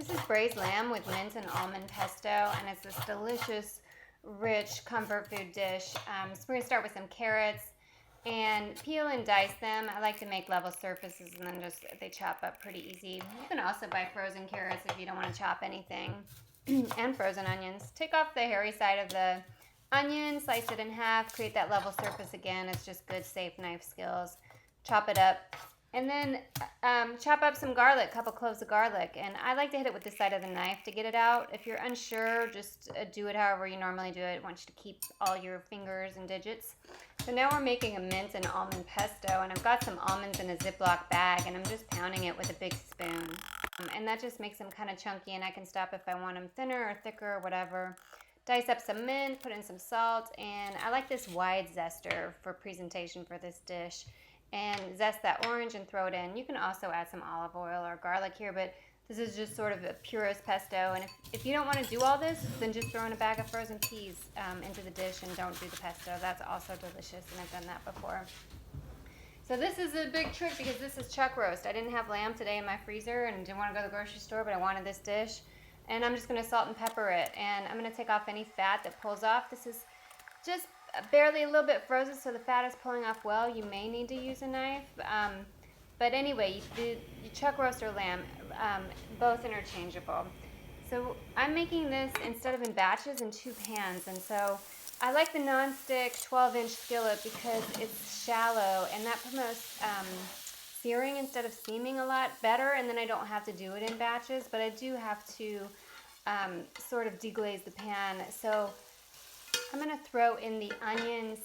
This is braised lamb with mint and almond pesto, and it's this delicious, rich comfort food dish. So we're gonna start with some carrots and peel and dice them. I like to make level surfaces and then just they chop up pretty easy. You can also buy frozen carrots if you don't want to chop anything, and frozen onions. Take off the hairy side of the onion, slice it in half, create that level surface again. It's just good, safe knife skills. Chop it up. And then chop up some garlic, a couple cloves of garlic. And I like to hit it with the side of the knife to get it out. If you're unsure, just do it however you normally do it. I want you to keep all your fingers and digits. So now we're making a mint and almond pesto. And I've got some almonds in a Ziploc bag. And I'm just pounding it with a big spoon. And that just makes them kind of chunky. And I can stop if I want them thinner or thicker or whatever. Dice up some mint, put in some salt. And I like this wide zester for presentation for this dish. And zest that orange and throw it in. You can also add some olive oil or garlic here, but this is just sort of a purist pesto. And if you don't want to do all this, then just throw in a bag of frozen peas into the dish and don't do the pesto. That's also delicious, and I've done that before. So this is a big trick because this is chuck roast. I didn't have lamb today in my freezer and didn't want to go to the grocery store, but I wanted this dish. And I'm just going to salt and pepper it. And I'm going to take off any fat that pulls off. This is just barely a little bit frozen, so the fat is pulling off well. You may need to use a knife, but anyway, you chuck roast or lamb, both interchangeable. So I'm making this instead of in batches in 2 pans, and so I like the non-stick 12-inch skillet because it's shallow, and that promotes searing instead of steaming a lot better, and then I don't have to do it in batches, but I do have to sort of deglaze the pan. So I'm going to throw in the onions.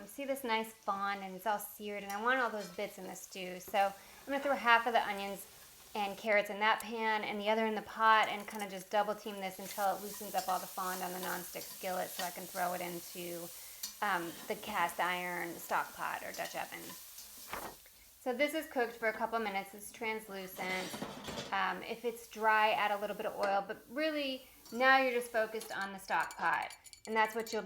See this nice fawn, and it's all seared, and I want all those bits in the stew. So I'm going to throw half of the onions and carrots in that pan and the other in the pot, and kind of just double team this until it loosens up all the fond on the non-stick skillet so I can throw it into the cast iron stock pot or Dutch oven. So this is cooked for a couple minutes. It's translucent. If it's dry, add a little bit of oil, but really now you're just focused on the stock pot. And that's what you'll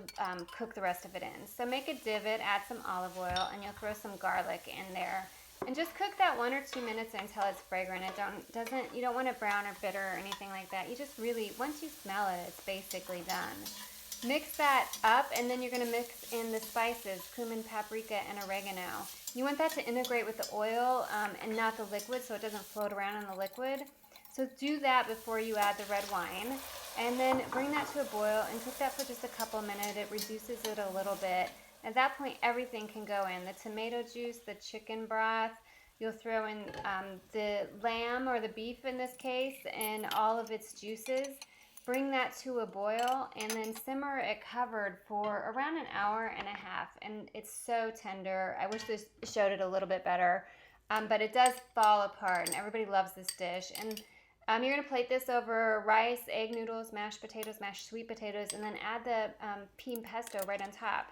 cook the rest of it in. So make a divot, add some olive oil, and you'll throw some garlic in there. And just cook that 1 or 2 minutes until it's fragrant. You don't want it brown or bitter or anything like that. You just really, once you smell it, it's basically done. Mix that up, and then you're going to mix in the spices, cumin, paprika, and oregano. You want that to integrate with the oil and not the liquid, so it doesn't float around in the liquid. So do that before you add the red wine. And then bring that to a boil and cook that for just a couple minutes. It reduces it a little bit. At that point, everything can go in. The tomato juice, the chicken broth. You'll throw in the lamb or the beef in this case and all of its juices. Bring that to a boil and then simmer it covered for around 1.5 hours. And it's so tender. I wish this showed it a little bit better. But it does fall apart, and everybody loves this dish. And you're going to plate this over rice, egg noodles, mashed potatoes, mashed sweet potatoes, and then add the pea and pesto right on top.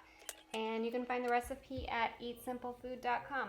And you can find the recipe at eatsimplefood.com.